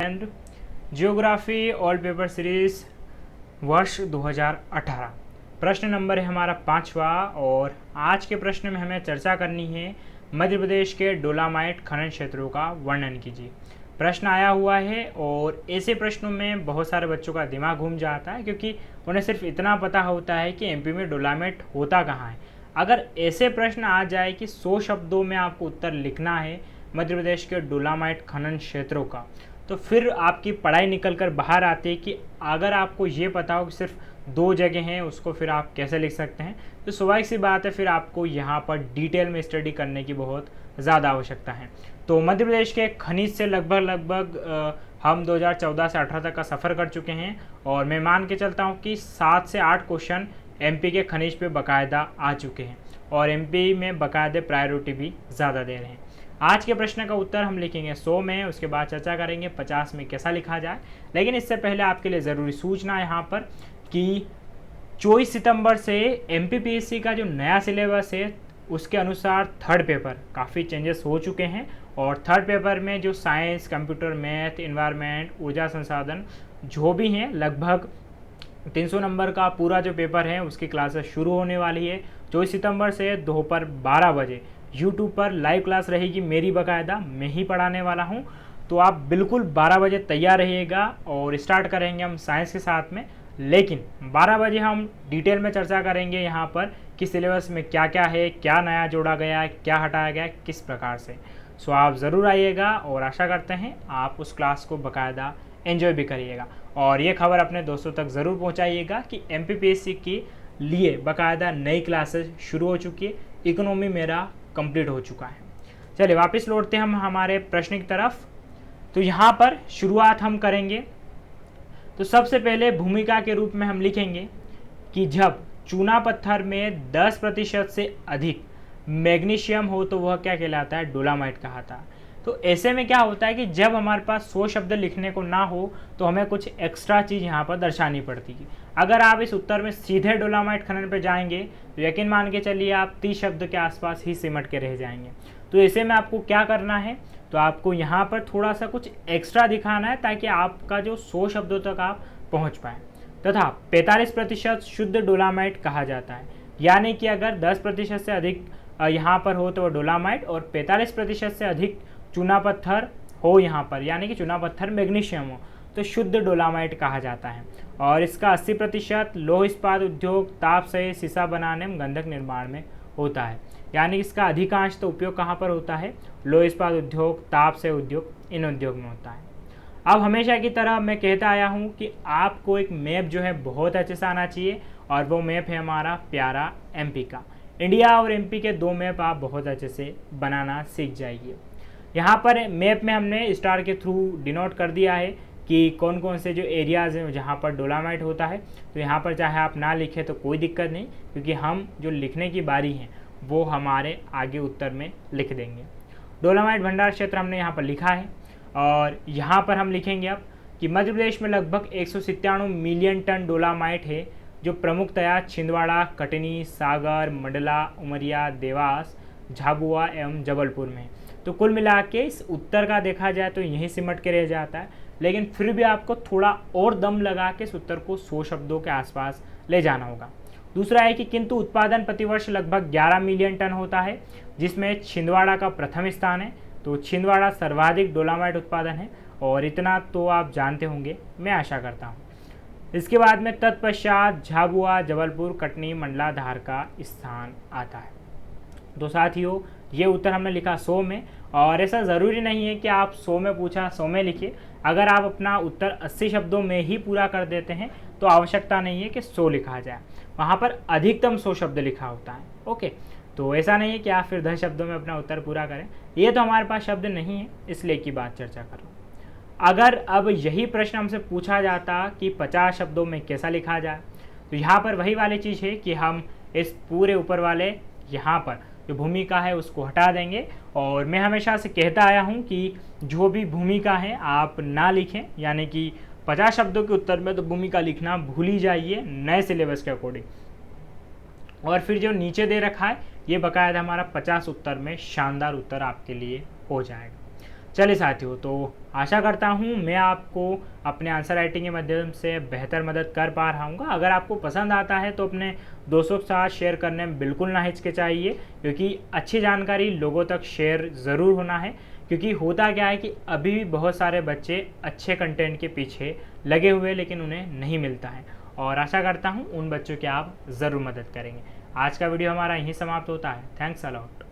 And geography all paper series वर्ष 2018। प्रश्न number है हमारा 5वां और आज के प्रश्न में हमें चर्चा करनी है मध्य प्रदेश के डोलामाइट खनन क्षेत्रों का वर्णन कीजिए। प्रश्न आया हुआ है और ऐसे प्रश्नों में बहुत सारे बच्चों का दिमाग घूम जाता है क्योंकि उन्हें सिर्फ इतना पता होता है कि एमपी में डोलामाइट होता कहाँ है। अगर ऐसे प्रश्न आ जाए कि 100 शब्दों में आपको उत्तर लिखना है मध्य प्रदेश के डोलामाइट खनन क्षेत्रों का, तो फिर आपकी पढ़ाई निकल कर बाहर आती है कि अगर आपको ये पता हो कि सिर्फ 2 जगह हैं उसको फिर आप कैसे लिख सकते हैं। तो स्वाभाविक सी बात है, फिर आपको यहाँ पर डिटेल में स्टडी करने की बहुत ज़्यादा आवश्यकता है। तो मध्य प्रदेश के खनिज से लगभग हम 2014 से 18 तक का सफ़र कर चुके हैं और मैं मान के चलता हूँ कि 7 से 8 क्वेश्चन एमपी के खनिज पे बाकायदा आ चुके हैं और एमपी में बाकायदे प्रायोरिटी भी ज़्यादा दे रहे हैं। आज के प्रश्न का उत्तर हम लिखेंगे 100 में, उसके बाद चर्चा करेंगे 50 में कैसा लिखा जाए। लेकिन इससे पहले आपके लिए ज़रूरी सूचना है यहाँ पर कि 24 सितंबर से एमपीपीएससी का जो नया सिलेबस है उसके अनुसार थर्ड पेपर काफ़ी चेंजेस हो चुके हैं और थर्ड पेपर में जो साइंस, कंप्यूटर, मैथ, एनवायरनमेंट, ऊर्जा संसाधन जो भी हैं लगभग 300 नंबर का पूरा जो पेपर है उसकी क्लासेस शुरू होने वाली है। 24 सितंबर से दोपहर 12 बजे यूट्यूब पर लाइव क्लास रहेगी मेरी, बाकायदा मैं ही पढ़ाने वाला हूँ। तो आप बिल्कुल 12 बजे तैयार रहिएगा और स्टार्ट करेंगे हम साइंस के साथ में। लेकिन 12 बजे हम डिटेल में चर्चा करेंगे यहाँ पर कि सिलेबस में क्या क्या है, क्या नया जोड़ा गया है, क्या हटाया गया है, किस प्रकार से। सो आप ज़रूर आइएगा और आशा करते हैं आप उस क्लास को बाकायदा एंजॉय भी करिएगा और ये खबर अपने दोस्तों तक ज़रूर पहुँचाइएगा कि एमपीपीएससी के लिए बाकायदा नई क्लासेस शुरू हो चुकी है। इकोनॉमी मेरा कंप्लीट हो चुका है। चलिए वापस लौटते हैं हम हमारे प्रश्न की तरफ। तो यहाँ पर शुरुआत हम करेंगे। तो सबसे पहले भूमिका के रूप में हम लिखेंगे कि जब चूना पत्थर में 10% से अधिक मैग्नीशियम हो तो वह क्या कहलाता है, डोलामाइट कहलाता है। तो ऐसे में क्या होता है कि जब हमारे पास 100 शब्द लिखने को ना हो तो हमें कुछ एक्स्ट्रा चीज़ यहाँ पर दर्शानी पड़ती है। अगर आप इस उत्तर में सीधे डोलामाइट खनन पर जाएंगे तो यकीन मान के चलिए आप 30 शब्द के आसपास ही सिमट के रह जाएंगे। तो ऐसे में आपको क्या करना है, तो आपको यहाँ पर थोड़ा सा कुछ एक्स्ट्रा दिखाना है ताकि आपका जो 100 शब्दों तक आप पहुँच पाएँ। तथा 45% शुद्ध डोलामाइट कहा जाता है, यानी कि अगर 10% से अधिक यहाँ पर हो तो डोलामाइट और 45% से अधिक चूना पत्थर हो यहाँ पर, यानी कि चूना पत्थर मैग्नीशियम हो तो शुद्ध डोलामाइट कहा जाता है। और इसका 80% लौह इस्पात उद्योग, ताप से शीशा बनाने में, गंधक निर्माण में होता है। यानी इसका अधिकांश तो उपयोग कहाँ पर होता है, लौह इस्पात उद्योग, ताप से उद्योग, इन उद्योग में होता है। अब हमेशा की तरह मैं कहता आया हूँ कि आपको एक मैप जो है बहुत अच्छे से आना चाहिए और वो मैप है हमारा प्यारा एमपी का। इंडिया और एमपी के 2 मैप आप बहुत अच्छे से बनाना सीख जाइए। यहाँ पर मैप में हमने स्टार के थ्रू डिनोट कर दिया है कि कौन कौन से जो एरियाज़ हैं जहाँ पर डोलामाइट होता है। तो यहाँ पर चाहे आप ना लिखें तो कोई दिक्कत नहीं, क्योंकि हम जो लिखने की बारी है वो हमारे आगे उत्तर में लिख देंगे। डोलामाइट भंडार क्षेत्र हमने यहाँ पर लिखा है और यहाँ पर हम लिखेंगे अब कि मध्य प्रदेश में लगभग 197 मिलियन टन डोलामाइट है, जो प्रमुखतया छिंदवाड़ा, कटनी, सागर, मंडला, उमरिया, देवास, झाबुआ एवं जबलपुर में। तो कुल मिला के इस उत्तर का देखा जाए तो यहीं सिमट के रह जाता है, लेकिन फिर भी आपको थोड़ा और दम लगा के इस उत्तर को 100 शब्दों के आसपास ले जाना होगा। दूसरा है कि किंतु उत्पादन प्रतिवर्ष लगभग 11 मिलियन टन होता है, जिसमें छिंदवाड़ा का प्रथम स्थान है। तो छिंदवाड़ा सर्वाधिक डोलामाइट उत्पादन है और इतना तो आप जानते होंगे, मैं आशा करता हूँ। इसके बाद में तत्पश्चात झाबुआ, जबलपुर, कटनी, मंडला, धार का स्थान आता है। तो साथियों ये उत्तर हमने लिखा 100 में, और ऐसा ज़रूरी नहीं है कि आप 100 में पूछा 100 में लिखिए। अगर आप अपना उत्तर 80 शब्दों में ही पूरा कर देते हैं तो आवश्यकता नहीं है कि 100 लिखा जाए, वहाँ पर अधिकतम 100 शब्द लिखा होता है। ओके, तो ऐसा नहीं है कि आप फिर 10 शब्दों में अपना उत्तर पूरा करें, ये तो हमारे पास शब्द नहीं है इसलिए की बात चर्चा कर रहा हूँ। अगर अब यही प्रश्न हमसे पूछा जाता कि 50 शब्दों में कैसा लिखा जाए, तो यहाँ पर वही वाली चीज़ है कि हम इस पूरे ऊपर वाले यहाँ पर जो भूमिका है उसको हटा देंगे। और मैं हमेशा से कहता आया हूँ कि जो भी भूमिका है आप ना लिखें, यानी कि 50 शब्दों के उत्तर में तो भूमिका लिखना भूल ही जाइए नए सिलेबस के अकॉर्डिंग। और फिर जो नीचे दे रखा है ये बकायदा हमारा 50 उत्तर में शानदार उत्तर आपके लिए हो जाएगा। चलिए साथियों, तो आशा करता हूँ मैं आपको अपने आंसर राइटिंग के माध्यम से बेहतर मदद कर पा रहा हूँ। अगर आपको पसंद आता है तो अपने दोस्तों के साथ शेयर करने में बिल्कुल ना हिचकिचाइए, क्योंकि अच्छी जानकारी लोगों तक शेयर ज़रूर होना है। क्योंकि होता क्या है कि अभी भी बहुत सारे बच्चे अच्छे कंटेंट के पीछे लगे हुए लेकिन उन्हें नहीं मिलता है, और आशा करता हूँ उन बच्चों की आप ज़रूर मदद करेंगे। आज का वीडियो हमारा यहीं समाप्त होता है। Thanks a lot.